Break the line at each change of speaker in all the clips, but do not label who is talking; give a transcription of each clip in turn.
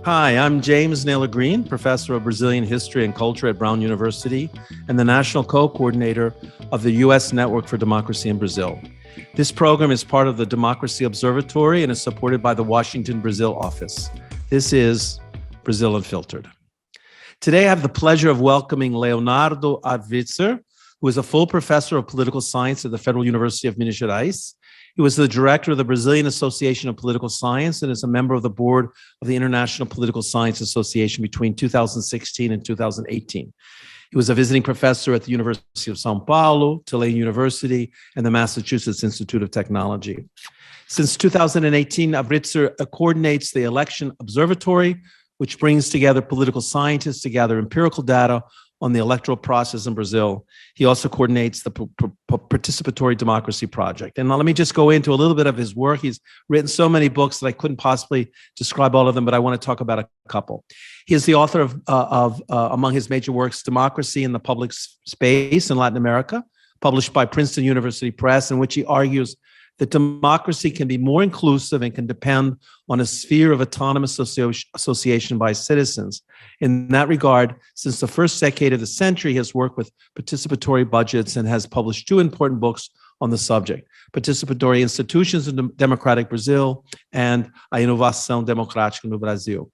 Hi, I'm James Naylor Green, professor of Brazilian history and culture at Brown University and the national co-coordinator of the U.S. Network for Democracy in Brazil. This program is part of the Democracy Observatory and is supported by the Washington, Brazil office. This is Brazil Unfiltered. Today, I have the pleasure of welcoming Leonardo Avritzer, who is a full professor of political science at the Federal University of Minas Gerais. He was the director of the Brazilian Association of Political Science and is a member of the board of the International Political Science Association between 2016 and 2018. He was a visiting professor at the University of São Paulo, Tulane University, and the Massachusetts Institute of Technology. Since 2018, Avritzer coordinates the Election Observatory, which brings together political scientists to gather empirical data on the electoral process in Brazil. He also coordinates the Participatory Democracy Project. And now let me just go into a little bit of his work. He's written so many books that I couldn't possibly describe all of them, but I want to talk about a couple. He is the author of among his major works, Democracy in the Public Space in Latin America, published by Princeton University Press, in which he argues that democracy can be more inclusive and can depend on a sphere of autonomous association by citizens. In that regard, since the first decade of the century, he has worked with participatory budgets and has published two important books on the subject: Participatory Institutions in Democratic Brazil and Inovação, democrático no Brasil.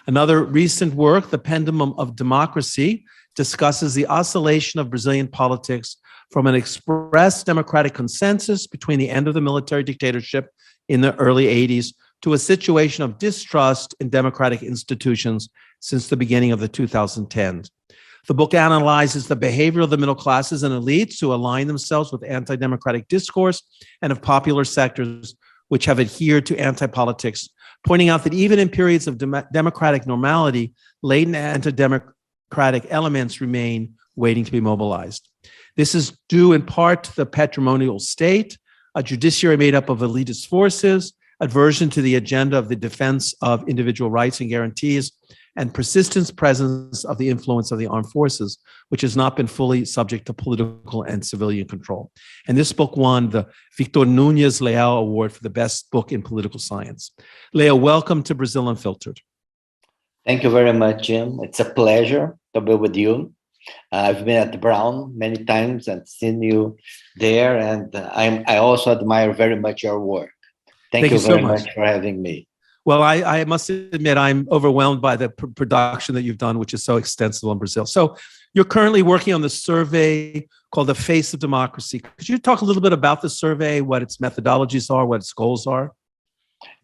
Another recent work, The Pendulum of Democracy, discusses the oscillation of Brazilian politics from an expressed democratic consensus between the end of the military dictatorship in the early 80s to a situation of distrust in democratic institutions since the beginning of the 2010s. The book analyzes the behavior of the middle classes and elites who align themselves with anti-democratic discourse and of popular sectors which have adhered to anti-politics, pointing out that even in periods of democratic normality, latent anti-democratic elements remain waiting to be mobilized. This is due in part to the patrimonial state, a judiciary made up of elitist forces, aversion to the agenda of the defense of individual rights and guarantees, and persistent presence of the influence of the armed forces, which has not been fully subject to political and civilian control. And this book won the Victor Nunes Leal Award for the best book in political science. Leo, welcome to Brazil Unfiltered.
Thank you very much, Jim. It's a pleasure to be with you. I've been at Brown many times and seen you there, and I also admire very much your work. Thank you very much for having me.
Well, I must admit I'm overwhelmed by the production that you've done, which is so extensive in Brazil. So you're currently working on the survey called The Face of Democracy. Could you talk a little bit about the survey, what its methodologies are, what its goals are?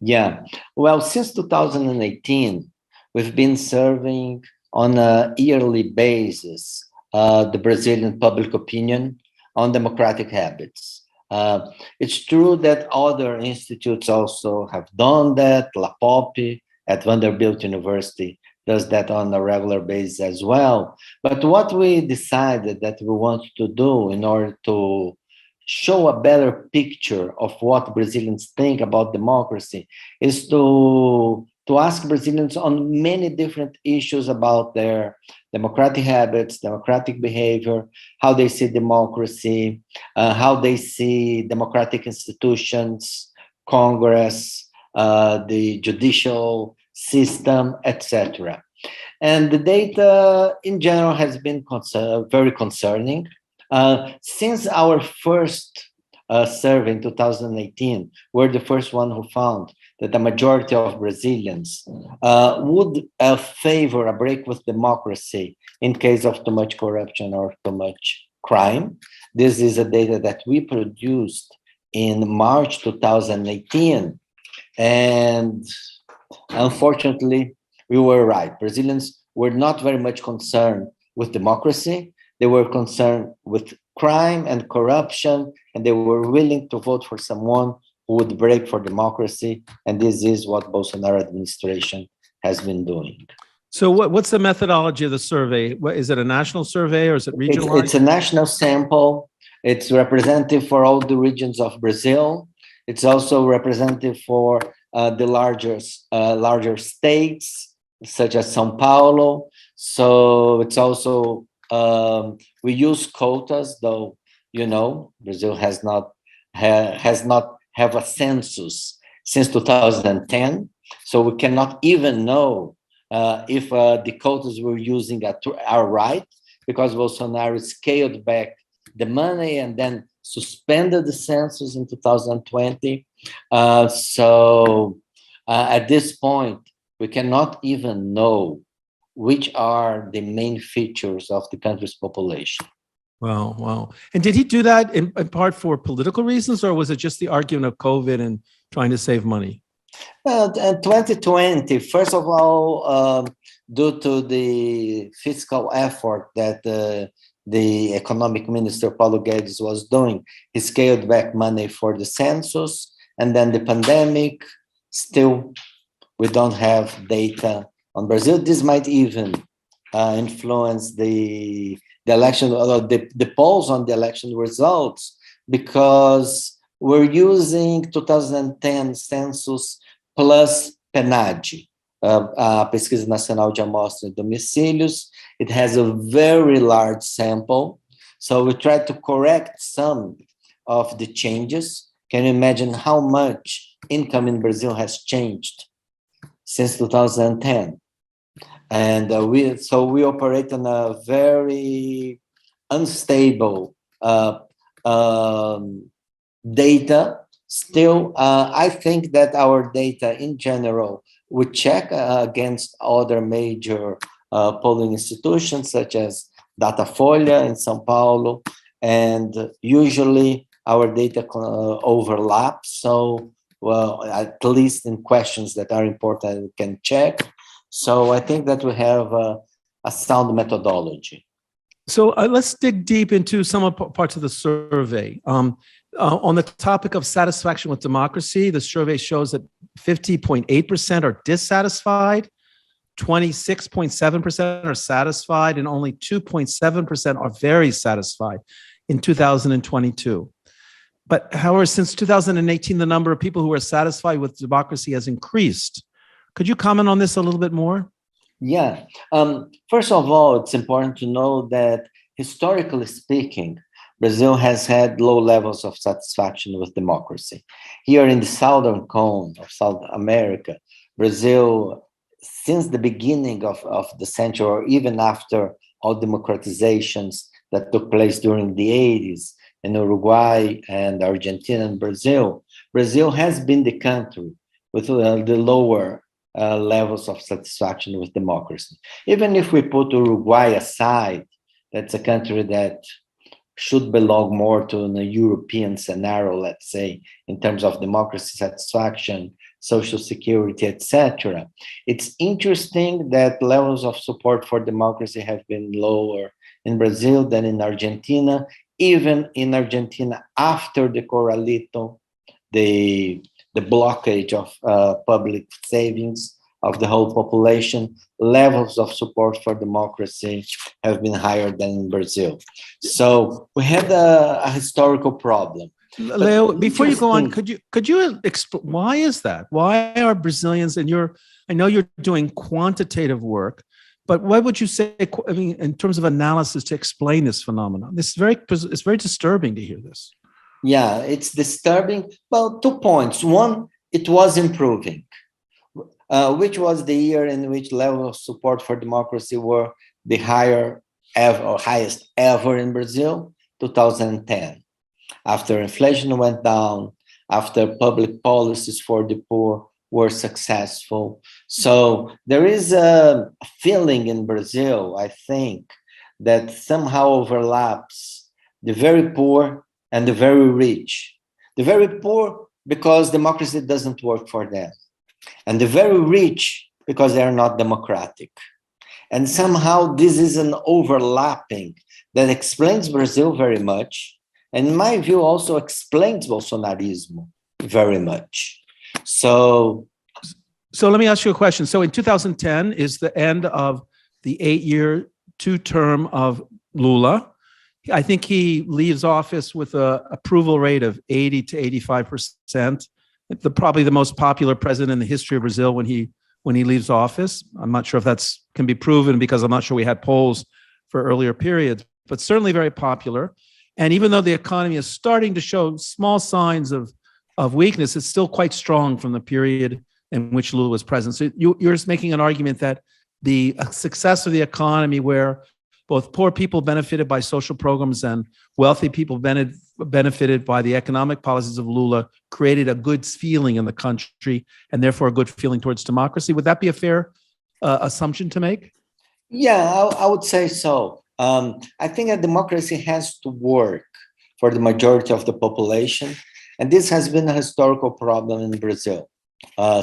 Yeah, well, since 2018, we've been surveying on a yearly basis the Brazilian public opinion on democratic habits. It's true that other institutes also have done that. La Pop at Vanderbilt University does that on a regular basis as well. But what we decided that we want to do in order to show a better picture of what Brazilians think about democracy is to ask Brazilians on many different issues about their democratic habits, democratic behavior, how they see democracy, how they see democratic institutions, Congress, the judicial system, etc. And the data in general has been very concerning. Since our first survey in 2018, we're the first one who found that the majority of Brazilians would favor a break with democracy in case of too much corruption or too much crime. This is a data that we produced in March 2018. And unfortunately, we were right. Brazilians were not very much concerned with democracy. They were concerned with crime and corruption, and they were willing to vote for someone who would break for democracy. And this is what Bolsonaro administration has been doing.
So what's the methodology of the survey? Is it a national survey or is it regional?
It's a national sample. It's representative for all the regions of Brazil. It's also representative for the larger states, such as São Paulo. So it's also, we use quotas, though, you know, Brazil has not have a census since 2010. So we cannot even know if the quotas we're using are right, because Bolsonaro scaled back the money and then suspended the census in 2020. At this point, we cannot even know which are the main features of the country's population.
Wow, wow. And did he do that in part for political reasons, or was it just the argument of COVID and trying to save money?
2020, first of all, due to the fiscal effort that the economic minister, Paulo Guedes, was doing, he scaled back money for the census, and then the pandemic, still, we don't have data on Brazil. This might even influence the election, the polls on the election results, because we're using 2010 census plus PNAD, a Pesquisa Nacional de Amostra e Domicílios. It has a very large sample, so we try to correct some of the changes. Can you imagine how much income in Brazil has changed since 2010? And we operate on a very unstable data. Still, I think that our data in general, we check against other major polling institutions such as Datafolha in São Paulo, and usually our data overlaps. So, well, at least in questions that are important, we can check. So I think that we have a sound methodology.
So let's dig deep into some parts of the survey. On the topic of satisfaction with democracy, the survey shows that 50.8% are dissatisfied, 26.7% are satisfied, and only 2.7% are very satisfied in 2022. But however, since 2018, the number of people who are satisfied with democracy has increased. Could you comment on this a little bit more?
Yeah. First of all, it's important to know that historically speaking, Brazil has had low levels of satisfaction with democracy. Here in the southern cone of South America, Brazil, since the beginning of the century, or even after all democratizations that took place during the 80s in Uruguay and Argentina and Brazil, Brazil has been the country with the lower levels of satisfaction with democracy. Even if we put Uruguay aside, that's a country that should belong more to a European scenario, let's say, in terms of democracy satisfaction, social security, etc. It's interesting that levels of support for democracy have been lower in Brazil than in Argentina. Even in Argentina, after the Corralito, the blockage of public savings of the whole population, levels of support for democracy have been higher than in Brazil. So we had a historical problem.
Leo, before you go on, could you explain why is that? Why are Brazilians, and I know you're doing quantitative work, but what would you say, I mean, in terms of analysis to explain this phenomenon? It's very disturbing to hear this.
Yeah, it's disturbing. Well, 2 points. One, it was improving. Which was the year in which level of support for democracy were the highest ever in Brazil? 2010. After inflation went down, after public policies for the poor were successful. So there is a feeling in Brazil, I think, that somehow overlaps the very poor and the very rich. The very poor because democracy doesn't work for them, and the very rich because they are not democratic. And somehow this is an overlapping that explains Brazil very much, and in my view also explains Bolsonarismo very much. So
let me ask you a question. So in 2010 is the end of the 8-year, 2-term of Lula. I think he leaves office with an approval rate of 80 to 85%. Probably the most popular president in the history of Brazil when he leaves office. I'm not sure if that's can be proven because I'm not sure we had polls for earlier periods, but certainly very popular. And even though the economy is starting to show small signs of weakness, it's still quite strong from the period in which Lula was president. So you're just making an argument that the success of the economy, where both poor people benefited by social programs and wealthy people benefited by the economic policies of Lula, created a good feeling in the country and therefore a good feeling towards democracy. Would that be a fair assumption to make?
Yeah, I would say so. I think that democracy has to work for the majority of the population. And this has been a historical problem in Brazil.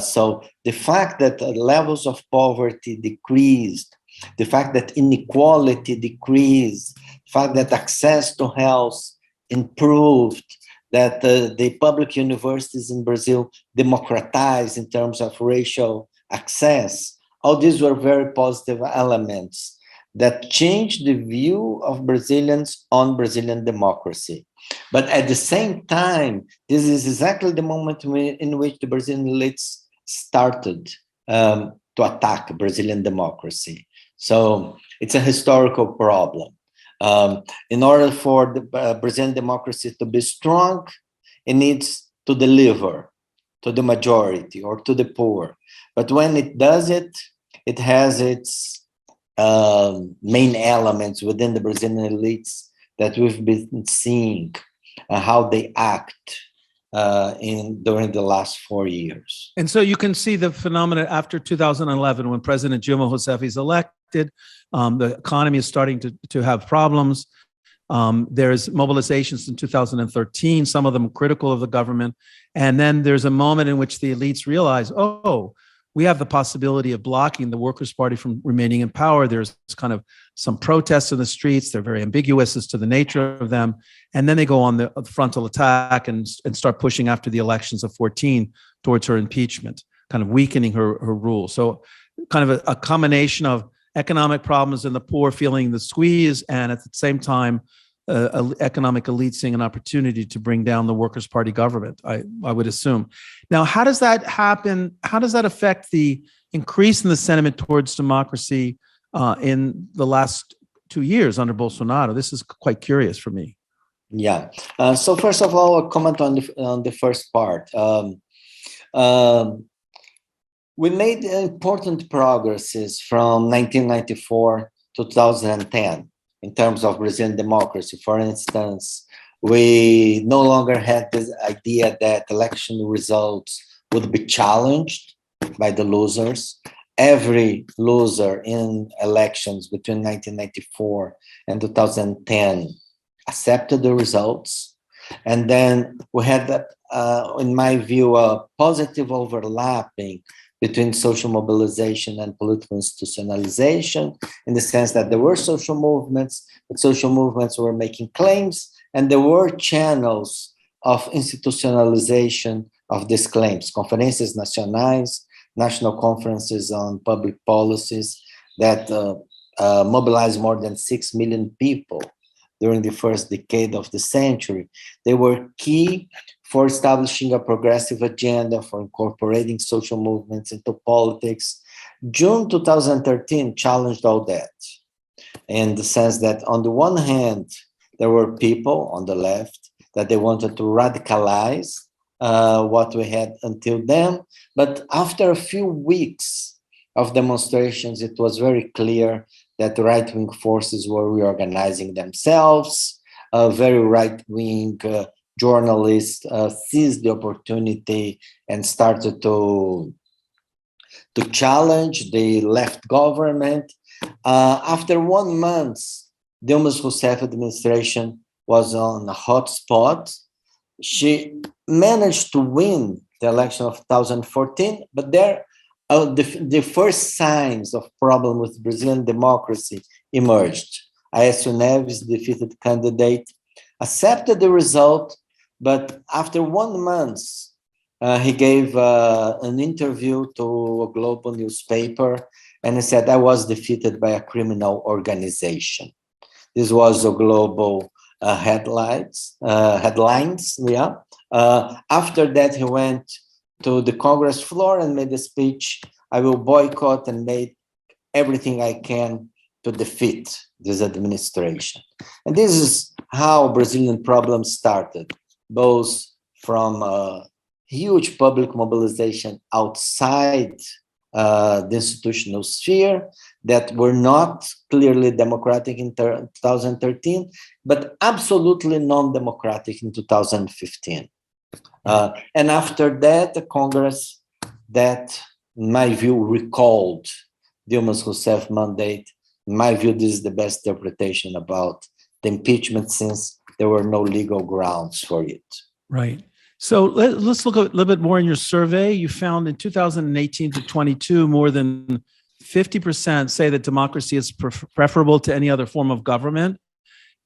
So the fact that levels of poverty decreased, the fact that inequality decreased, the fact that access to health improved, that the public universities in Brazil democratized in terms of racial access, all these were very positive elements that changed the view of Brazilians on Brazilian democracy. But at the same time, this is exactly the moment in which the Brazilian elites started to attack Brazilian democracy. So it's a historical problem. In order for the Brazilian democracy to be strong, it needs to deliver to the majority or to the poor. But when it does it, it has its main elements within the Brazilian elites that we've been seeing how they act during the last 4 years.
And so you can see the phenomena after 2011, when President Dilma Rousseff is elected, the economy is starting to have problems. There's mobilizations in 2013, some of them critical of the government. And then there's a moment in which the elites realize, oh, we have the possibility of blocking the Workers' Party from remaining in power. There's kind of some protests in the streets. They're very ambiguous as to the nature of them. And then they go on the frontal attack and start pushing after the elections of 2014 towards her impeachment, kind of weakening her rule. So kind of a combination of economic problems and the poor feeling the squeeze, and at the same time, economic elite seeing an opportunity to bring down the Workers' Party government, I would assume. Now, how does that happen? How does that affect the increase in the sentiment towards democracy in the last 2 years under Bolsonaro? This is quite curious for me.
Yeah. So first of all, a comment on the first part. We made important progresses from 1994 to 2010 in terms of Brazilian democracy. For instance, we no longer had this idea that election results would be challenged by the losers. Every loser in elections between 1994 and 2010 accepted the results. And then we had, in my view, a positive overlapping between social mobilization and political institutionalization, in the sense that there were social movements, but social movements were making claims, and there were channels of institutionalization of these claims, conferências nacionais, national conferences on public policies that mobilized more than 6 million people during the first decade of the century. They were key for establishing a progressive agenda, for incorporating social movements into politics. June 2013 challenged all that, in the sense that on the one hand, there were people on the left that they wanted to radicalize what we had until then. But after a few weeks of demonstrations, it was very clear that the right-wing forces were reorganizing themselves. Very right-wing journalists seized the opportunity and started to challenge the left government. After 1 month, Dilma Rousseff administration was on a hot spot. She managed to win the election of 2014, but there the first signs of problem with Brazilian democracy emerged. Aécio Neves, defeated candidate, accepted the result, but after 1 month, he gave an interview to a global newspaper, and he said, "I was defeated by a criminal organization." This was a global headlines. Yeah. After that, he went to the Congress floor and made a speech. "I will boycott and make everything I can to defeat this administration." And this is how Brazilian problems started, both from huge public mobilization outside the institutional sphere that were not clearly democratic in 2013, but absolutely non-democratic in 2015. And after that, the Congress that, in my view, recalled Dilma Rousseff's mandate. In my view, this is the best interpretation about the impeachment, since there were no legal grounds for it.
Right. So let's look a little bit more in your survey. You found in 2018 to 22, more than 50% say that democracy is preferable to any other form of government.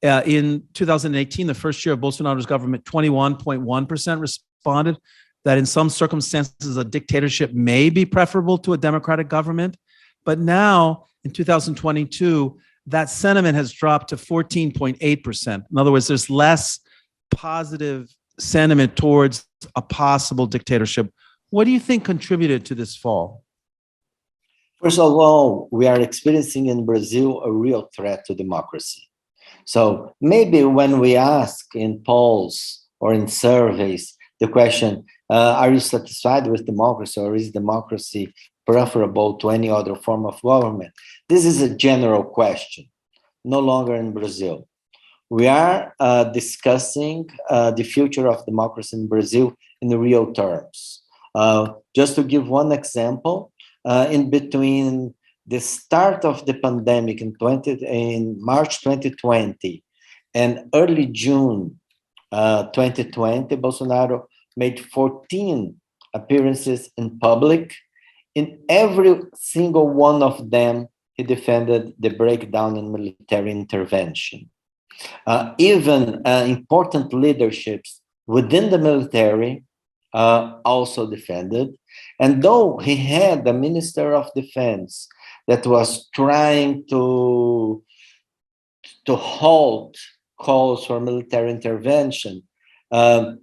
In 2018, the first year of Bolsonaro's government, 21.1% responded that in some circumstances, a dictatorship may be preferable to a democratic government. But now, in 2022, that sentiment has dropped to 14.8%. In other words, there's less positive sentiment towards a possible dictatorship. What do you think contributed to this fall?
First of all, we are experiencing in Brazil a real threat to democracy. So maybe when we ask in polls or in surveys the question, are you satisfied with democracy, or is democracy preferable to any other form of government? This is a general question, no longer in Brazil. We are discussing the future of democracy in Brazil in real terms. Just to give one example, in between the start of the pandemic in March 2020 and early June 2020, Bolsonaro made 14 appearances in public. In every single one of them, he defended the breakdown in military intervention. Even important leaderships within the military also defended. And though he had the Minister of Defense that was trying to halt calls for military intervention,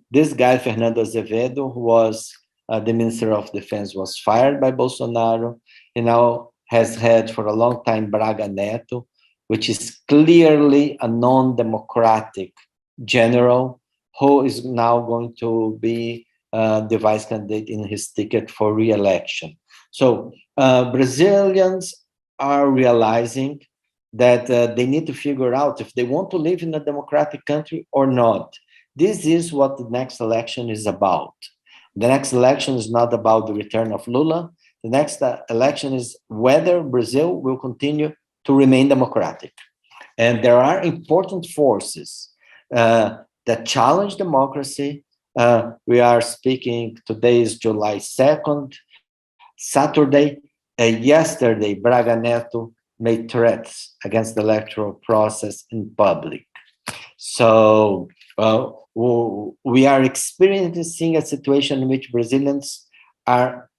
this guy, Fernando Azevedo, who was the Minister of Defense, was fired by Bolsonaro. He now has had for a long time Braga Neto, which is clearly a non-democratic general who is now going to be the vice candidate in his ticket for re-election. So Brazilians are realizing that they need to figure out if they want to live in a democratic country or not. This is what the next election is about. The next election is not about the return of Lula. The next election is whether Brazil will continue to remain democratic. And there are important forces that challenge democracy. We are speaking, today is July 2nd, Saturday. Yesterday, Braga Neto made threats against the electoral process in public. So we are experiencing a situation in which Brazilians are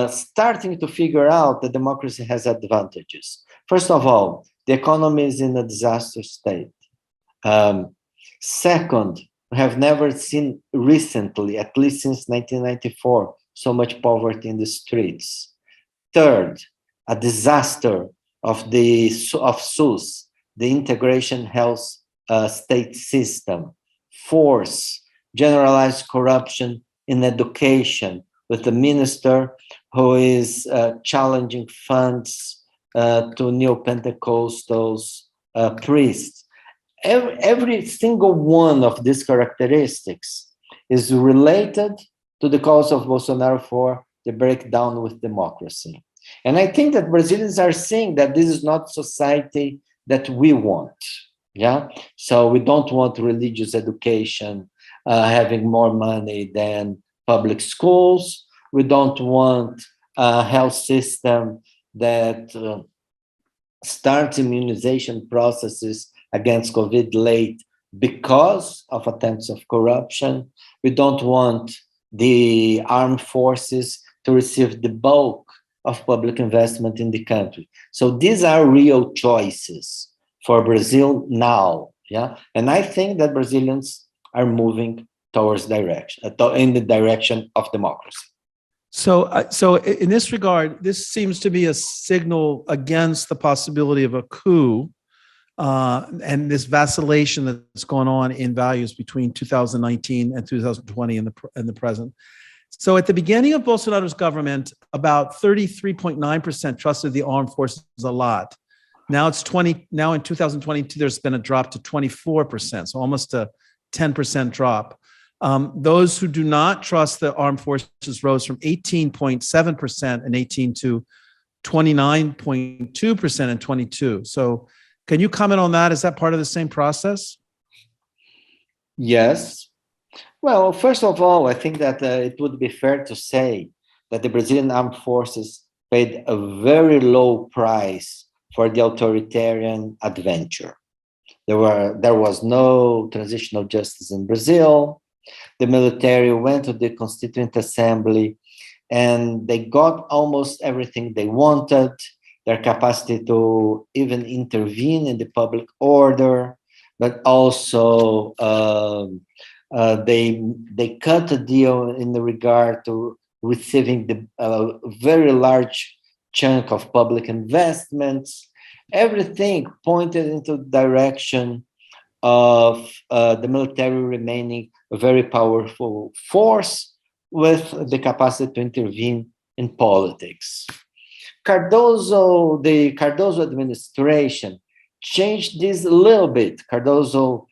starting to figure out that democracy has advantages. First of all, the economy is in a disaster state. Second, we have never seen recently, at least since 1994, so much poverty in the streets. Third, a disaster of SUS, the integration health state system. Fourth, generalized corruption in education, with the minister who is challenging funds to neo-Pentecostals priests. Every single one of these characteristics is related to the cause of Bolsonaro for the breakdown with democracy. And I think that Brazilians are seeing that this is not society that we want. Yeah, so we don't want religious education having more money than public schools. We don't want a health system that starts immunization processes against COVID late because of attempts of corruption. We don't want the armed forces to receive the bulk of public investment in the country. So these are real choices for Brazil now, yeah? And I think that Brazilians are moving towards in the direction of democracy.
So in this regard, this seems to be a signal against the possibility of a coup and this vacillation that's going on in values between 2019 and 2020 and the present. So at the beginning of Bolsonaro's government, about 33.9% trusted the armed forces a lot. Now it's 20. Now in 2022, there's been a drop to 24%, so almost a 10% drop. Those who do not trust the armed forces rose from 18.7% in 18 to 29.2% in 22. So can you comment on that? Is that part of the same process?
Yes. Well, first of all, I think that it would be fair to say that the Brazilian armed forces paid a very low price for the authoritarian adventure. There was no transitional justice in Brazil. The military went to the Constituent Assembly and they got almost everything they wanted, their capacity to even intervene in the public order, but also they cut a deal in regard to receiving the very large chunk of public investments. Everything pointed into the direction of the military remaining a very powerful force with the capacity to intervene in politics. The Cardoso administration changed this a little bit. Cardoso,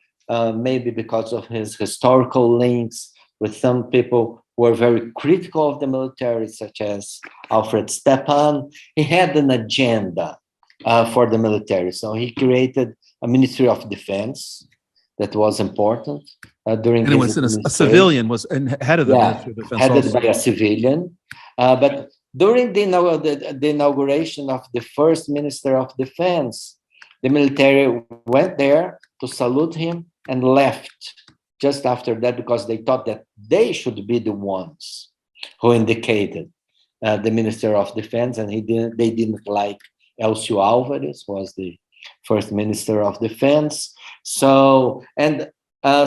maybe because of his historical links with some people who were very critical of the military, such as Alfred Stepan, he had an agenda for the military. So he created a Ministry of Defense that was important during
and it was a civilian was head of the Ministry of Defense,
headed
also
by a civilian. But during the inauguration of the first Minister of Defense, the military went there to salute him and left just after that because they thought that they should be the ones who indicated the Minister of Defense, and they didn't like Elcio Álvares, was the first Minister of Defense. So, and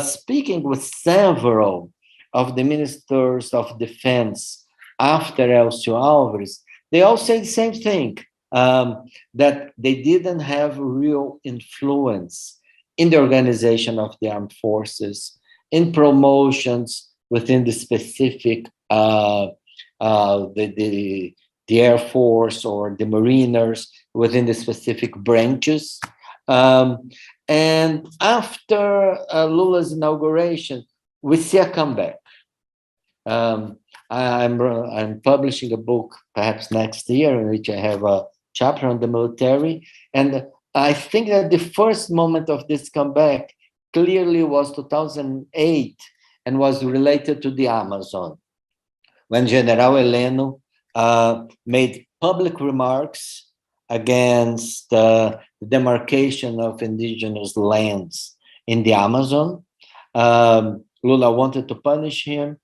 speaking with several of the Ministers of Defense after Elcio Álvares, they all say the same thing, that they didn't have real influence in the organization of the armed forces, in promotions within the specific, the Air Force or the Mariners within the specific branches. And after Lula's inauguration, we see a comeback. I'm publishing a book perhaps next year in which I have a chapter on the military. And I think that the first moment of this comeback clearly was 2008 and was related to the Amazon, when General Heleno made public remarks against the demarcation of indigenous lands in the Amazon. Lula wanted to punish him,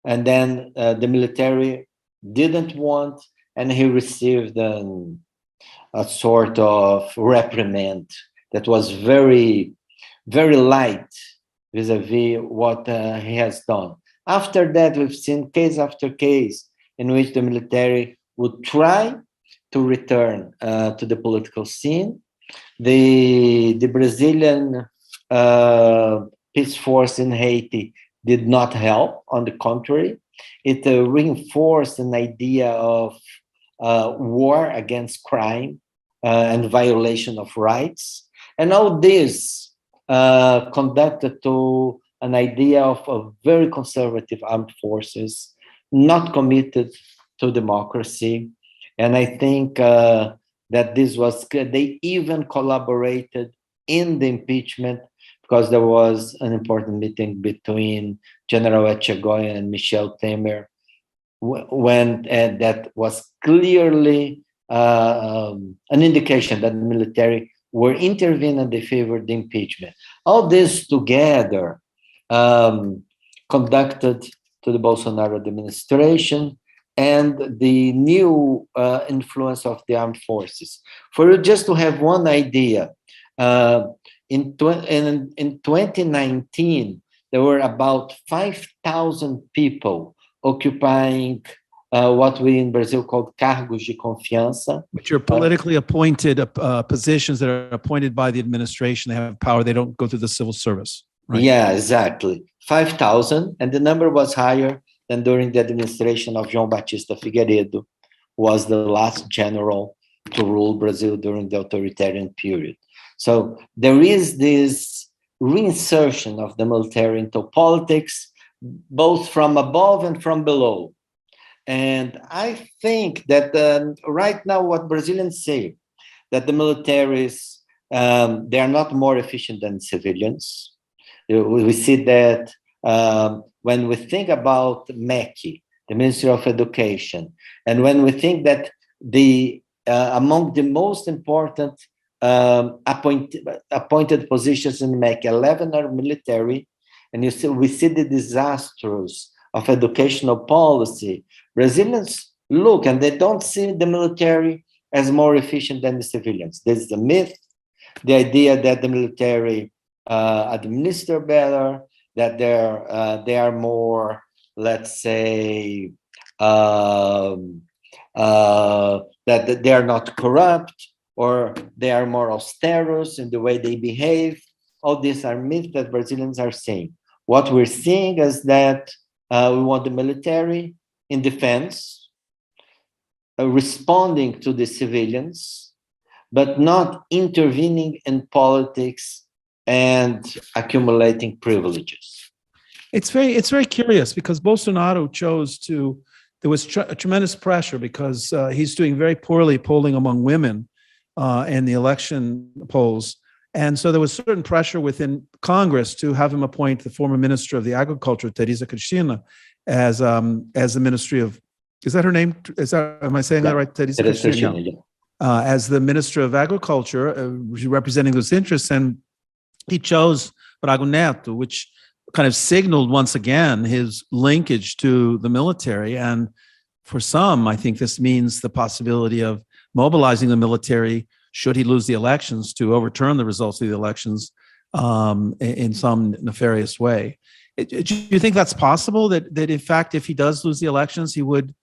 and then the military didn't want, and he received a sort of reprimand that was very, very light vis-a-vis what he has done. After that, we've seen case after case in which the military would try to return to the political scene. The Brazilian peace force in Haiti did not help. On the contrary, it reinforced an idea of war against crime and violation of rights. And all this conducted to an idea of a very conservative armed forces, not committed to democracy. And I think that this was, they even collaborated in the impeachment because there was an important meeting between General Echegoyen and Michel Temer when that was clearly an indication that the military were intervening and they favored the impeachment. All this together conducted to the Bolsonaro administration and the new influence of the armed forces. For you just to have one idea, in 2019, there were about 5,000 people occupying what we in Brazil called cargos de confiança.
Which are politically appointed positions that are appointed by the administration. They have power. They don't go through the civil service. Right?
Yeah, exactly. 5,000. And the number was higher than during the administration of João Batista Figueiredo, who was the last general to rule Brazil during the authoritarian period. So there is this reinsertion of the military into politics, both from above and from below. And I think that right now what Brazilians say, that the militaries, they are not more efficient than civilians. We see that when we think about MEC, the Ministry of Education, and when we think that among the most important appointed positions in MEC, 11 are military, and we see the disasters of educational policy. Brazilians look and they don't see the military as more efficient than the civilians. There's the myth, the idea that the military administer better, that they are more, let's say, that they are not corrupt, or they are more austerous in the way they behave. All these are myths that Brazilians are saying. What we're seeing is that we want the military in defense, responding to the civilians, but not intervening in politics and accumulating privileges.
It's very curious because Bolsonaro chose to. There was tremendous pressure because he's doing very poorly polling among women in the election polls, and so there was certain pressure within Congress to have him appoint the former Minister of the Agriculture, Teresa Cristina, as the Ministry of. Is that her name? Am I saying that right? Teresa Cristina. Yeah. As the Minister of Agriculture, representing those interests, and he chose Braga Neto, which kind of signaled once again his linkage to the military. And for some, I think this means the possibility of mobilizing the military should he lose the elections to overturn the results of the elections in some nefarious way. Do you think that's possible? That in fact, if he does lose the elections, he would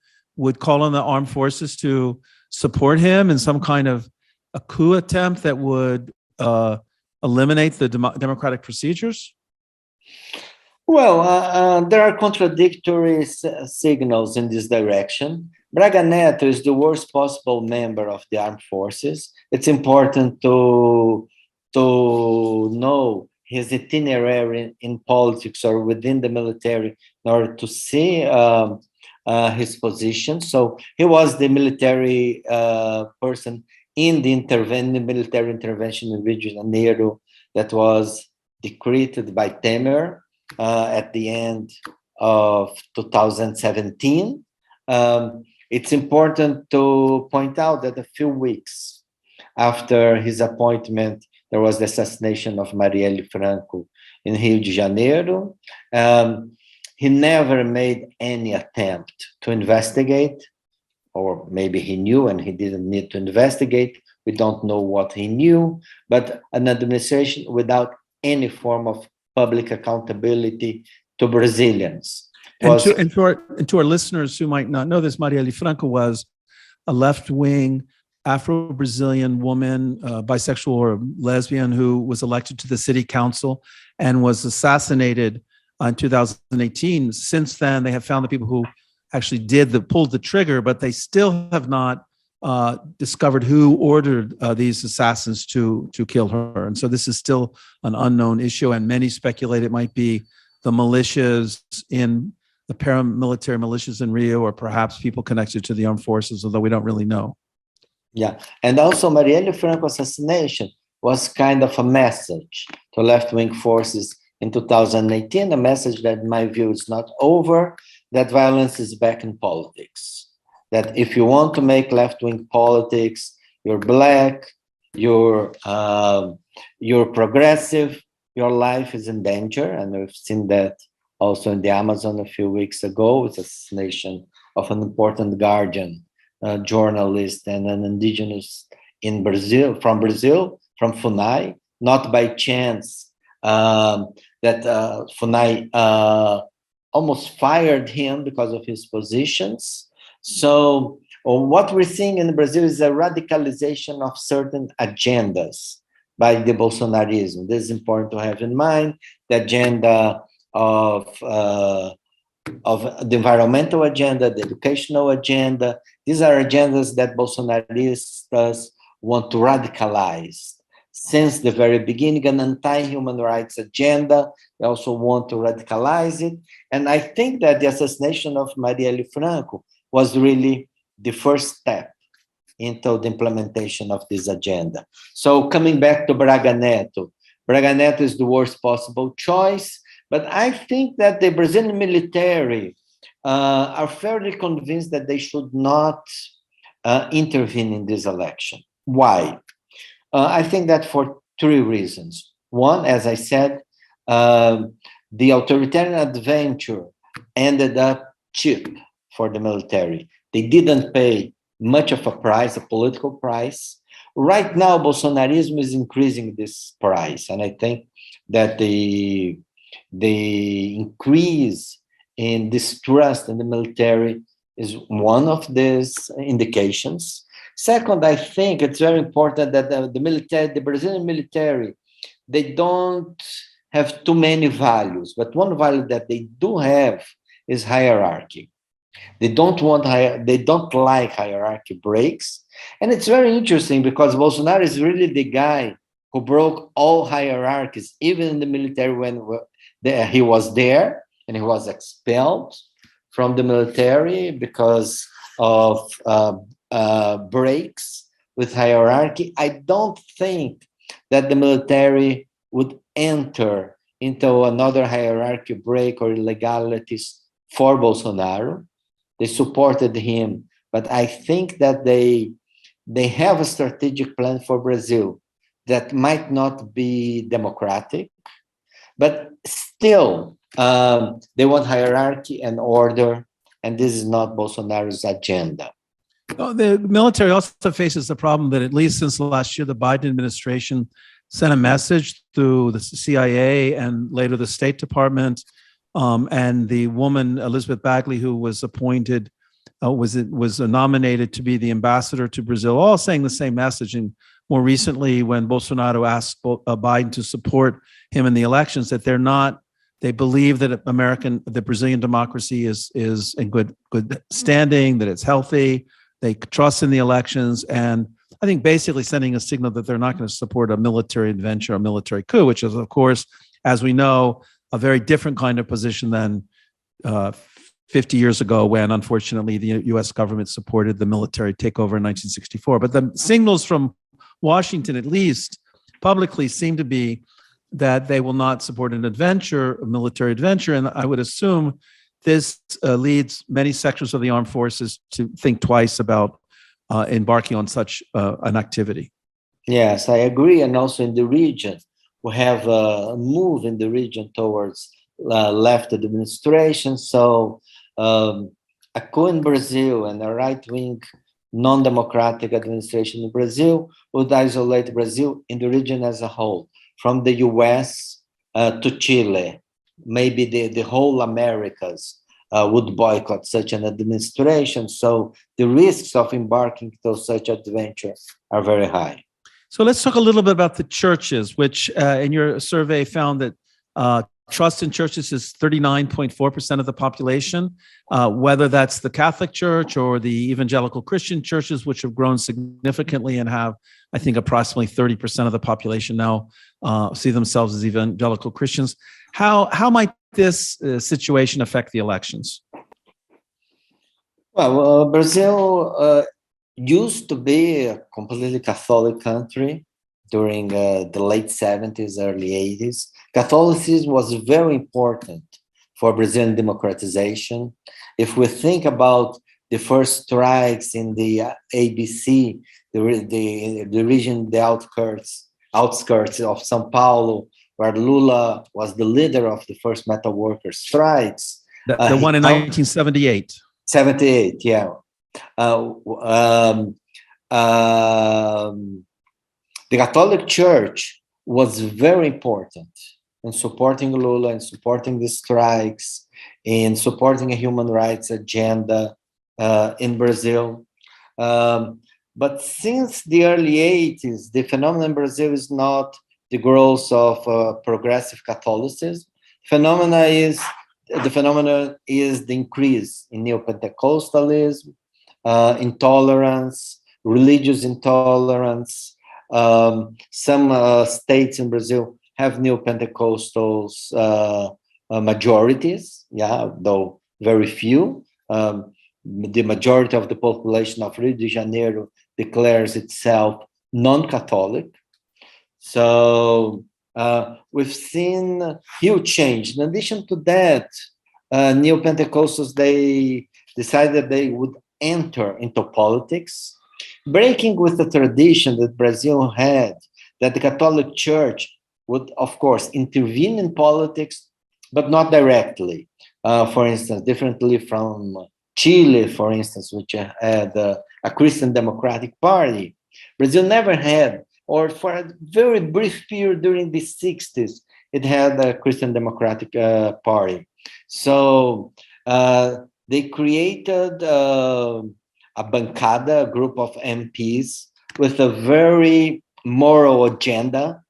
call on the armed forces to support him in some kind of a coup attempt that would eliminate the democratic procedures?
Well, there are contradictory signals in this direction. Braga Neto is the worst possible member of the armed forces. It's important to know his itinerary in politics or within the military in order to see his position. So he was the military person in the military intervention in Rio de Janeiro that was decreed by Temer at the end of 2017. It's important to point out that a few weeks after his appointment, there was the assassination of Marielle Franco in Rio de Janeiro. He never made any attempt to investigate, or maybe he knew and he didn't need to investigate. We don't know what he knew, but an administration without any form of public accountability to Brazilians.
And to our listeners who might not know this, Marielle Franco was a left-wing Afro-Brazilian woman, bisexual or lesbian, who was elected to the city council and was assassinated in 2018. Since then, they have found the people who actually pulled the trigger, but they still have not discovered who ordered these assassins to kill her. And so this is still an unknown issue, and many speculate it might be the militias in the paramilitary militias in Rio, or perhaps people connected to the armed forces, although we don't really know.
Yeah, and also Marielle Franco assassination was kind of a message to left-wing forces in 2018, a message that, in my view, is not over, that violence is back in politics. That if you want to make left-wing politics, you're black, you're progressive, your life is in danger. And we've seen that also in the Amazon a few weeks ago, with the assassination of an important Guardian journalist and an indigenous in Brazil, from Funai, not by chance that Funai almost fired him because of his positions. So what we're seeing in Brazil is a radicalization of certain agendas by the Bolsonarism. This is important to have in mind, the agenda of of the environmental agenda, the educational agenda. These are agendas that Bolsonaristas want to radicalize. Since the very beginning, an anti-human rights agenda, they also want to radicalize it. And I think that the assassination of Marielle Franco was really the first step into the implementation of this agenda. So coming back to Braga Neto is the worst possible choice, but I think that the Brazilian military are fairly convinced that they should not intervene in this election. Why? I think that for three reasons. One, as I said, the authoritarian adventure ended up cheap for the military. They didn't pay much of a price, a political price. Right now, Bolsonarism is increasing this price. And I think that the increase in distrust in the military is one of these indications. Second, I think it's very important that the military, the Brazilian military, they don't have too many values, but one value that they do have is hierarchy. They don't like hierarchy breaks. And it's very interesting because Bolsonaro is really the guy who broke all hierarchies, even in the military when he was there and he was expelled from the military because of breaks with hierarchy. I don't think that the military would enter into another hierarchy break or illegalities for Bolsonaro. They supported him, but I think that they have a strategic plan for Brazil that might not be democratic, but still they want hierarchy and order, and this is not Bolsonaro's agenda.
Oh, the military also faces the problem that at least since last year, the Biden administration sent a message through the CIA and later the State Department, and the woman Elizabeth Bagley, who was appointed, was nominated to be the ambassador to Brazil, all saying the same message. And more recently, when Bolsonaro asked Biden to support him in the elections, that they believe that the Brazilian democracy is in good standing, that it's healthy. They trust in the elections, and I think basically sending a signal that they're not going to support a military adventure, a military coup, which is, of course, as we know, a very different kind of position than 50 years ago when, unfortunately, the U.S. government supported the military takeover in 1964. But the signals from Washington, at least publicly, seem to be that they will not support a military adventure, and I would assume this leads many sectors of the armed forces to think twice about embarking on such an activity.
Yes, I agree. And also in the region, we have a move in the region towards left administration. So a coup in Brazil and a right-wing non-democratic administration in Brazil would isolate Brazil in the region as a whole, from the US to Chile. Maybe the whole Americas would boycott such an administration. So the risks of embarking to such adventure are very high.
So let's talk a little bit about the churches, which in your survey found that trust in churches is 39.4% of the population, whether that's the Catholic Church or the evangelical Christian churches, which have grown significantly and have, I think, approximately 30% of the population now see themselves as evangelical Christians. How might this situation affect the elections?
Well, Brazil used to be a completely Catholic country during the late 70s, early 80s. Catholicism was very important for Brazilian democratization. If we think about the first strikes in the ABC, the region, the outskirts of São Paulo, where Lula was the leader of the first metal workers' strikes.
The one in 1978.
78, yeah. The Catholic Church was very important in supporting Lula, in supporting the strikes, in supporting a human rights agenda in Brazil. But since the early 80s, the phenomenon in Brazil is not the growth of progressive Catholicism. Phenomena is the phenomenon is the increase in neo-Pentecostalism, intolerance, religious intolerance. Some states in Brazil have neo-Pentecostals majorities, though very few. The majority of the population of Rio de Janeiro declares itself non-Catholic. So we've seen huge change. In addition to that, neo-Pentecostals, they decided they would enter into politics, breaking with the tradition that Brazil had, that the Catholic Church would, of course, intervene in politics, but not directly. For instance, differently from Chile, for instance, which had a Christian Democratic Party. Brazil never had, or for a very brief period during the 60s, it had a Christian Democratic Party. So they created a bancada, a group of MPs with a very moral agenda,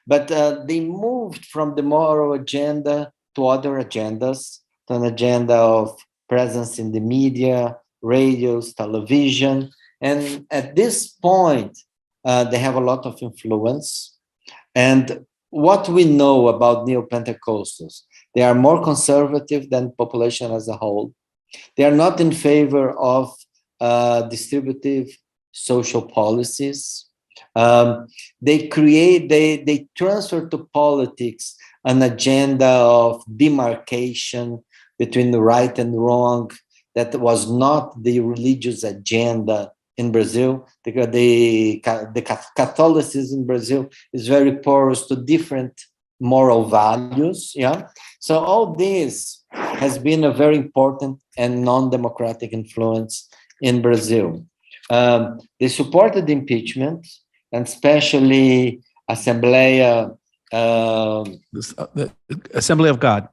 but they moved from the moral agenda to other agendas, to an agenda of presence in the media, radios, television. And at this point, they have a lot of influence. And what we know about neo-Pentecostals, they are more conservative than the population as a whole. They are not in favor of distributive social policies. They transfer to politics an agenda of demarcation between the right and wrong that was not the religious agenda in Brazil, because the Catholicism in Brazil is very porous to different moral values. So all this has been a very important and non-democratic influence in Brazil. They supported the impeachment, and especially
the Assembly of God.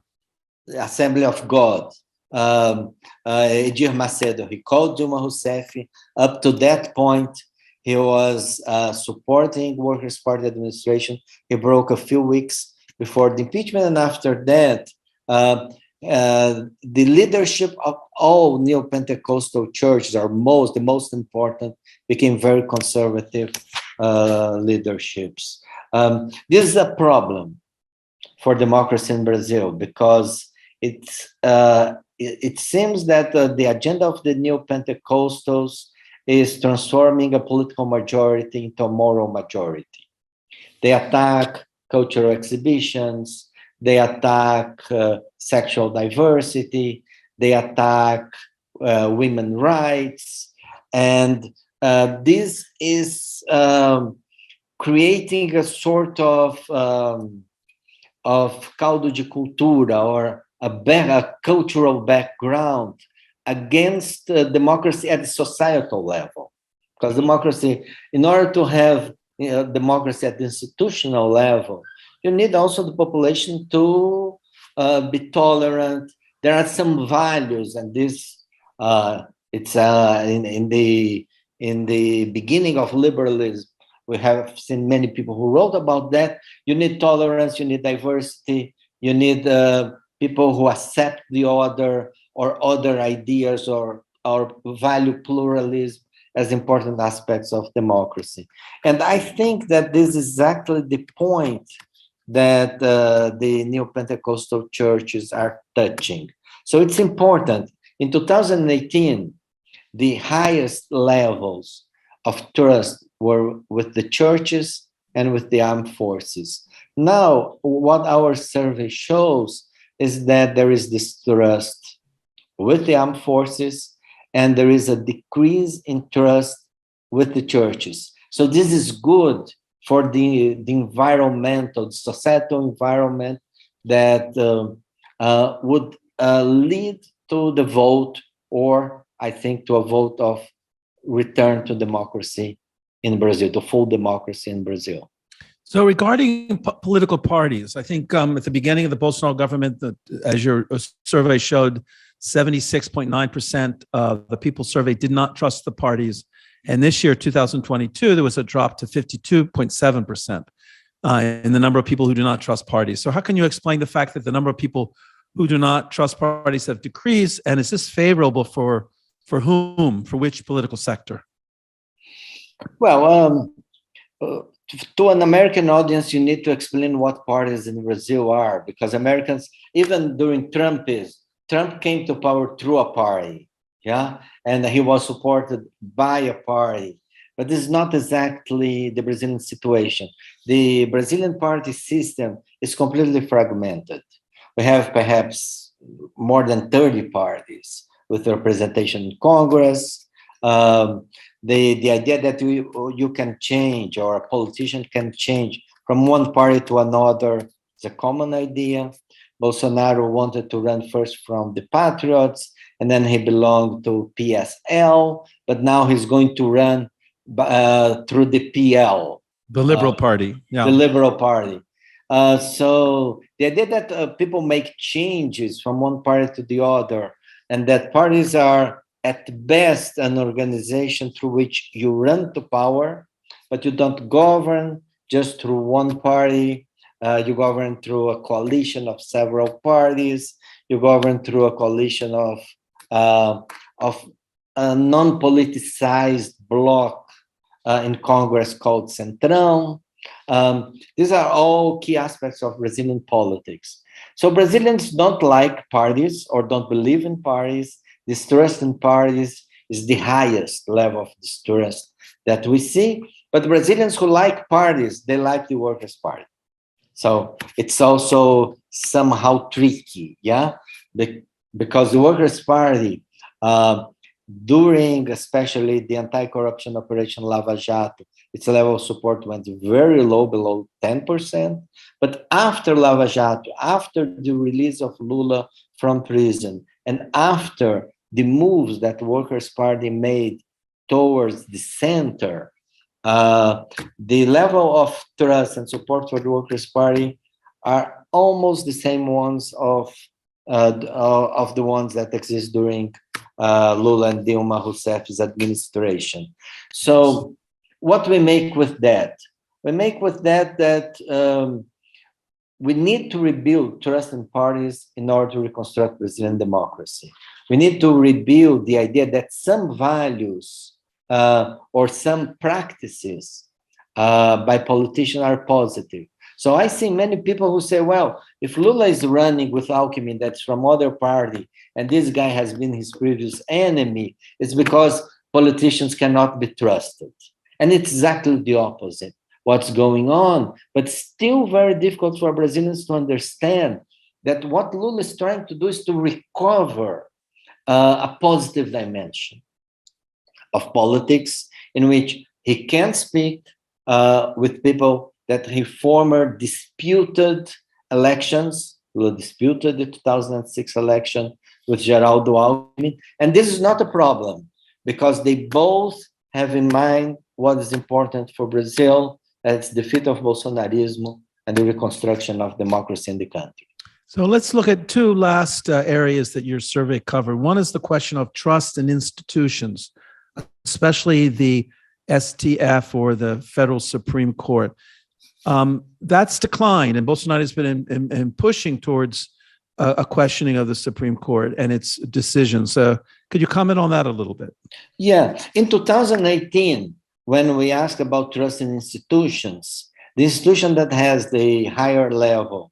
The Assembly of God. Edir Macedo, he called Dilma Rousseff. Up to that point, he was supporting Workers' Party administration. He broke a few weeks before the impeachment, and after that, the leadership of all neo-Pentecostal churches, or the most important, became very conservative leaderships. This is a problem for democracy in Brazil, because it seems that the agenda of the neo-Pentecostals is transforming a political majority into a moral majority. They attack cultural exhibitions, they attack sexual diversity, they attack women's rights, and this is creating a sort of caldo de cultura, or a cultural background against democracy at the societal level. Because democracy, in order to have democracy at the institutional level, you need also the population to be tolerant. There are some values, and this it's in the beginning of liberalism. We have seen many people who wrote about that. You need tolerance, you need diversity, you need people who accept the other, or other ideas, or value pluralism as important aspects of democracy. And I think that this is exactly the point that the neo-Pentecostal churches are touching. So it's important. In 2018, the highest levels of trust were with the churches and with the armed forces. Now, what our survey shows is that there is distrust with the armed forces, and there is a decrease in trust with the churches. So this is good for the environmental, societal environment that would lead to the vote, or I think to a vote of return to democracy in Brazil, to full democracy in Brazil.
So regarding political parties, I think at the beginning of the Bolsonaro government, as your survey showed, 76.9% of the people surveyed did not trust the parties. And this year, 2022, there was a drop to 52.7% in the number of people who do not trust parties. So how can you explain the fact that the number of people who do not trust parties have decreased? And is this favorable for whom, for which political sector?
Well, to an American audience, you need to explain what parties in Brazil are, because Americans, even during Trump came to power through a party, yeah, and he was supported by a party. But this is not exactly the Brazilian situation. The Brazilian party system is completely fragmented. We have perhaps more than 30 parties with representation in Congress. The idea that you can change, or a politician can change from one party to another, is a common idea. Bolsonaro wanted to run first from the Patriots, and then he belonged to PSL, but now he's going to run through the PL.
The Liberal Party, yeah.
The Liberal Party. So the idea that people make changes from one party to the other, and that parties are at best an organization through which you run to power, but you don't govern just through one party. You govern through a coalition of several parties. You govern through a coalition of a non-politicized bloc in Congress called Centrão. These are all key aspects of Brazilian politics. So Brazilians don't like parties or don't believe in parties. Distrust in parties is the highest level of distrust that we see. But Brazilians who like parties, they like the Workers' Party. So it's also somehow tricky, yeah? Because the Workers' Party, during especially the anti-corruption operation Lava Jato, its level of support went very low, below 10%. But after Lava Jato, after the release of Lula from prison, and after the moves that the Workers' Party made towards the center, the level of trust and support for the Workers' Party are almost the same ones of the ones that exist during Lula and Dilma Rousseff's administration. So what we make with that? We make with that we need to rebuild trust in parties in order to reconstruct Brazilian democracy. We need to rebuild the idea that some values or some practices by politicians are positive. So I see many people who say, well, if Lula is running with Alckmin, that's from other party, and this guy has been his previous enemy, it's because politicians cannot be trusted. And it's exactly the opposite, what's going on, but still very difficult for Brazilians to understand that what Lula is trying to do is to recover a positive dimension of politics in which he can speak with people that he former disputed elections. Lula disputed the 2006 election with Geraldo Alckmin. And this is not a problem because they both have in mind what is important for Brazil, that's the defeat of Bolsonarismo and the reconstruction of democracy in the country.
So let's look at two last areas that your survey covered. One is the question of trust in institutions, especially the STF or the Federal Supreme Court. That's declined, and Bolsonaro has been in pushing towards a questioning of the Supreme Court and its decisions. Could you comment on that a little bit?
Yeah, in 2018, when we asked about trust in institutions, the institution that has the higher level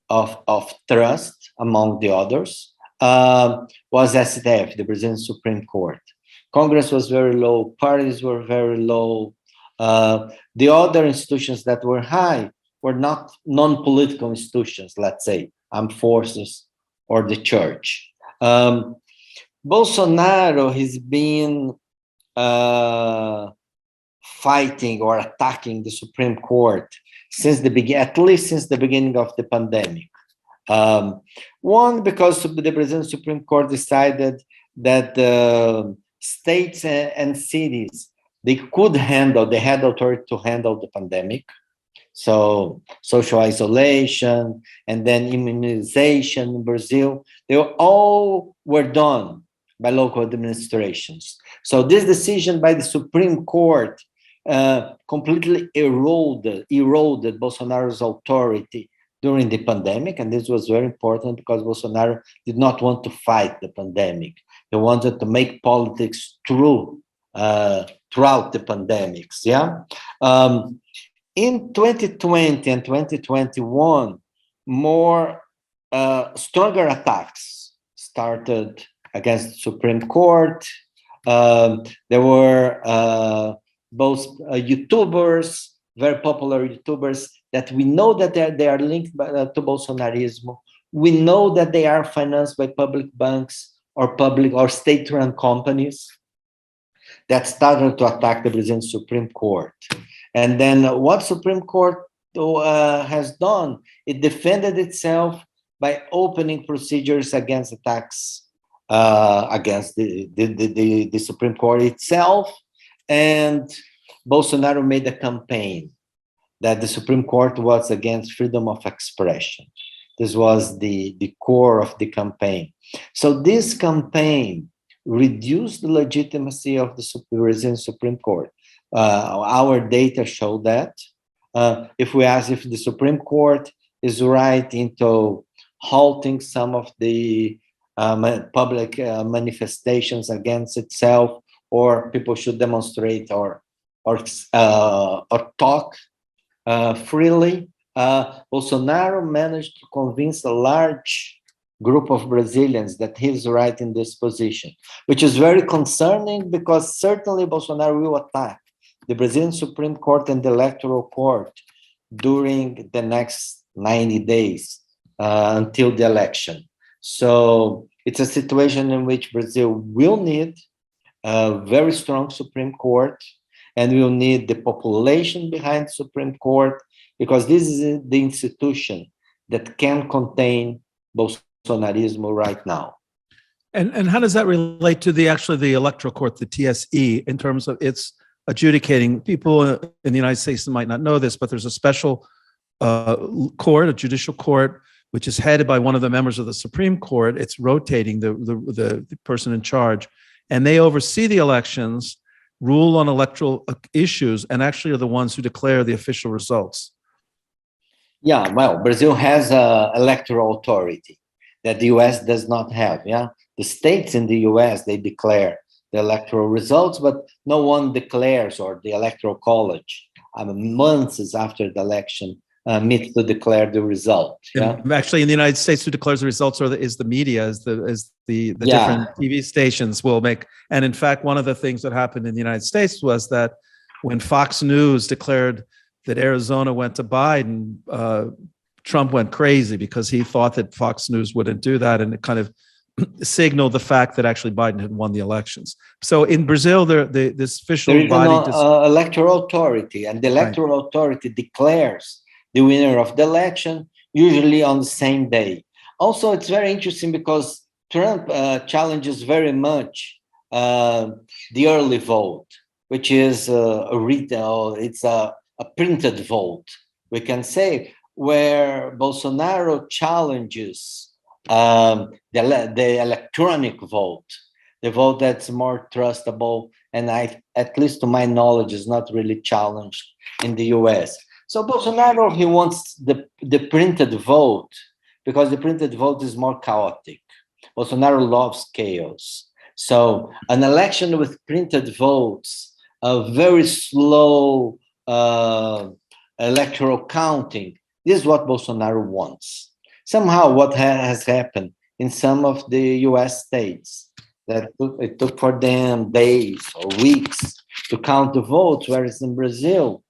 of trust among the others was STF, the Brazilian Supreme Court. Congress was very low, parties were very low. The other institutions that were high were not non-political institutions, let's say, armed forces or the church. Bolsonaro has been fighting or attacking the Supreme Court since at least since the beginning of the pandemic. One, because the Brazilian Supreme Court decided that states and cities, they had authority to handle the pandemic. So social isolation and then immunization in Brazil, they all were done by local administrations. So this decision by the Supreme Court completely eroded Bolsonaro's authority during the pandemic, and this was very important because Bolsonaro did not want to fight the pandemic. He wanted to make politics through throughout the pandemics. Yeah. In 2020 and 2021, more stronger attacks started against the Supreme Court. There were both YouTubers, very popular YouTubers, that we know that they are linked to Bolsonarismo. We know that they are financed by public banks or public or state-run companies that started to attack the Brazilian Supreme Court. And then what Supreme Court has done, it defended itself by opening procedures against attacks against the Supreme Court itself. And Bolsonaro made a campaign that the Supreme Court was against freedom of expression. This was the core of the campaign. So this campaign reduced the legitimacy of the Brazilian Supreme Court. Our data show that. If we ask if the Supreme Court is right into halting some of the public manifestations against itself, or people should demonstrate or talk freely, Bolsonaro managed to convince a large group of Brazilians that he's right in this position, which is very concerning because certainly Bolsonaro will attack the Brazilian Supreme Court and the Electoral Court during the next 90 days until the election. So it's a situation in which Brazil will need a very strong Supreme Court, and we'll need the population behind the Supreme Court, because this is the institution that can contain Bolsonarismo right now.
And how does that relate to the Electoral Court, the TSE, in terms of its adjudicating? People in the United States might not know this, but there's a special court, a judicial court, which is headed by one of the members of the Supreme Court. It's rotating the person in charge, and they oversee the elections, rule on electoral issues, and actually are the ones who declare the official results.
Yeah, well, Brazil has an electoral authority that the US does not have. Yeah, the states in the US, they declare the electoral results, but no one declares, or the Electoral College, months after the election, meets to declare the result. Yeah?
Actually, in the United States, who declares the results is the media, is the different TV stations will make. And in fact, one of the things that happened in the United States was that when Fox News declared that Arizona went to Biden, Trump went crazy because he thought that Fox News wouldn't do that, and it kind of signaled the fact that actually Biden had won the elections. So in Brazil, this official body,
electoral authority, and the electoral authority declares the winner of the election, usually on the same day. Also, it's very interesting because Trump challenges very much the early vote, which is it's a printed vote, we can say, where Bolsonaro challenges the electronic vote, the vote that's more trustable, and at least to my knowledge, is not really challenged in the US. So Bolsonaro, he wants the printed vote because the printed vote is more chaotic. Bolsonaro loves chaos. So an election with printed votes, a very slow electoral counting, this is what Bolsonaro wants. Somehow what has happened in some of the US states, that it took for them days or weeks to count the votes, whereas in Brazil,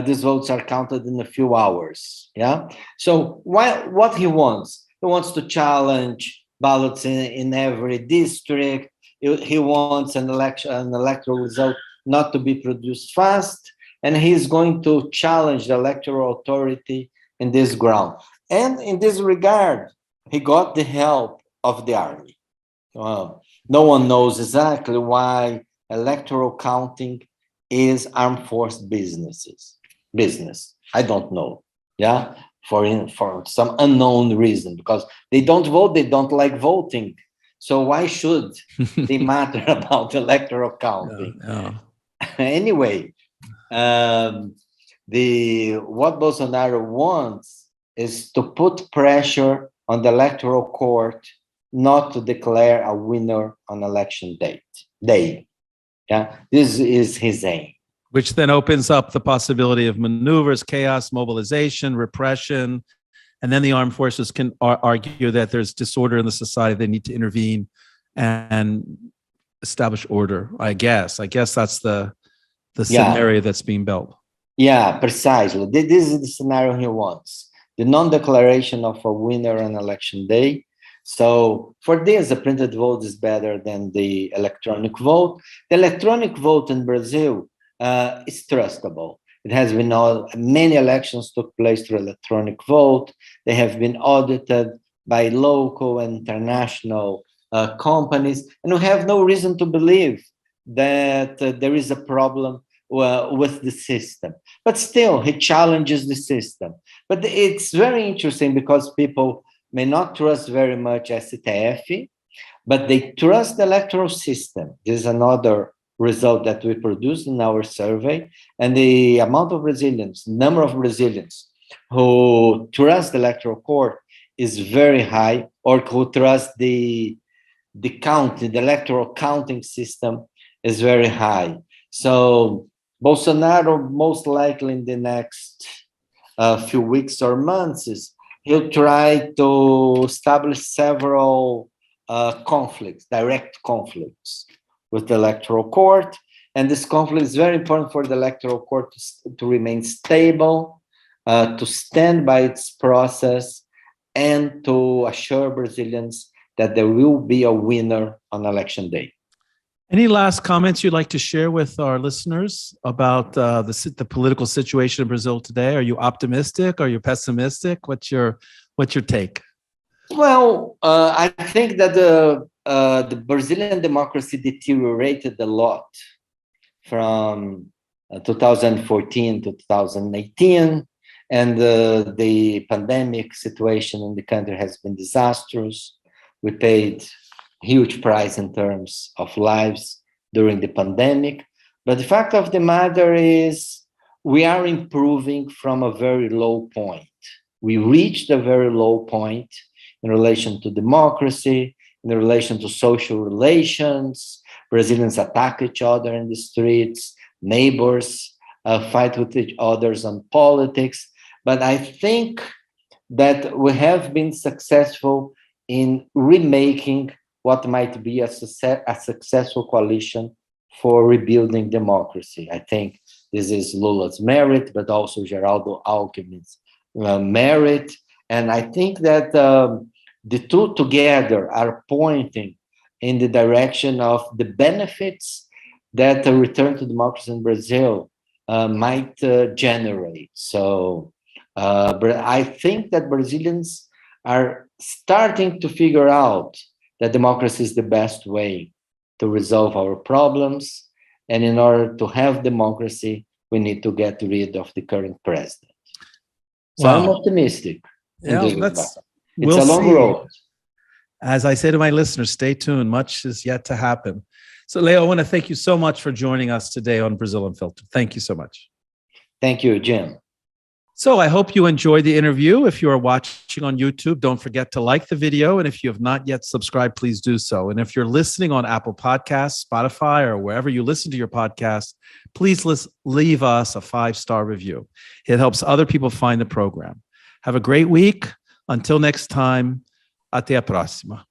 these votes are counted in a few hours. Yeah. So what he wants to challenge ballots in every district. He wants an electoral result not to be produced fast, and he's going to challenge the electoral authority in this ground. And in this regard, he got the help of the army. No one knows exactly why electoral counting is armed force business. I don't know. Yeah, for some unknown reason, because they don't vote, they don't like voting. So why should they matter about electoral counting? Anyway, what Bolsonaro wants is to put pressure on the electoral court not to declare a winner on election day. Yeah, this is his aim.
Which then opens up the possibility of maneuvers, chaos, mobilization, repression, and then the armed forces can argue that there's disorder in the society. They need to intervene and establish order. I guess that's the scenario that's being built.
Yeah, precisely. This is the scenario he wants. The non-declaration of a winner on election day. So for this, the printed vote is better than the electronic vote. The electronic vote in Brazil is trustable. It has been many elections took place through electronic vote. They have been audited by local and international companies, and we have no reason to believe that there is a problem with the system. But still, he challenges the system. But it's very interesting because people may not trust very much STF, but they trust the electoral system. This is another result that we produced in our survey. And the amount of Brazilians, number of Brazilians who trust the electoral court is very high, or who trust the electoral counting system is very high. So Bolsonaro, most likely in the next few weeks or months, he'll try to establish several direct conflicts with the electoral court. And this conflict is very important for the electoral court to remain stable, to stand by its process, and to assure Brazilians that there will be a winner on election day.
Any last comments you'd like to share with our listeners about the political situation in Brazil today? Are you optimistic? Are you pessimistic? What's your take?
Well, I think that the Brazilian democracy deteriorated a lot from 2014 to 2018, and the pandemic situation in the country has been disastrous. We paid huge price in terms of lives during the pandemic. But the fact of the matter is we are improving from a very low point. We reached a very low point in relation to democracy, in relation to social relations. Brazilians attack each other in the streets, neighbors fight with each other on politics. But I think that we have been successful in remaking what might be a successful coalition for rebuilding democracy. I think this is Lula's merit, but also Geraldo Alckmin's merit. And I think that the two together are pointing in the direction of the benefits that a return to democracy in Brazil might generate. So I think that Brazilians are starting to figure out that democracy is the best way to resolve our problems. And in order to have democracy, we need to get rid of the current president. So I'm optimistic.
Yeah,
it's a long road.
As I say to my listeners, stay tuned. Much is yet to happen. So, Leo, I want to thank you so much for joining us today on Brazil Unfiltered. Thank you so much.
Thank you, Jim.
So I hope you enjoyed the interview. If you are watching on YouTube, don't forget to like the video. And if you have not yet subscribed, please do so. And if you're listening on Apple Podcasts, Spotify, or wherever you listen to your podcast, please leave us a 5-star review. It helps other people find the program. Have a great week. Until next time, até a próxima.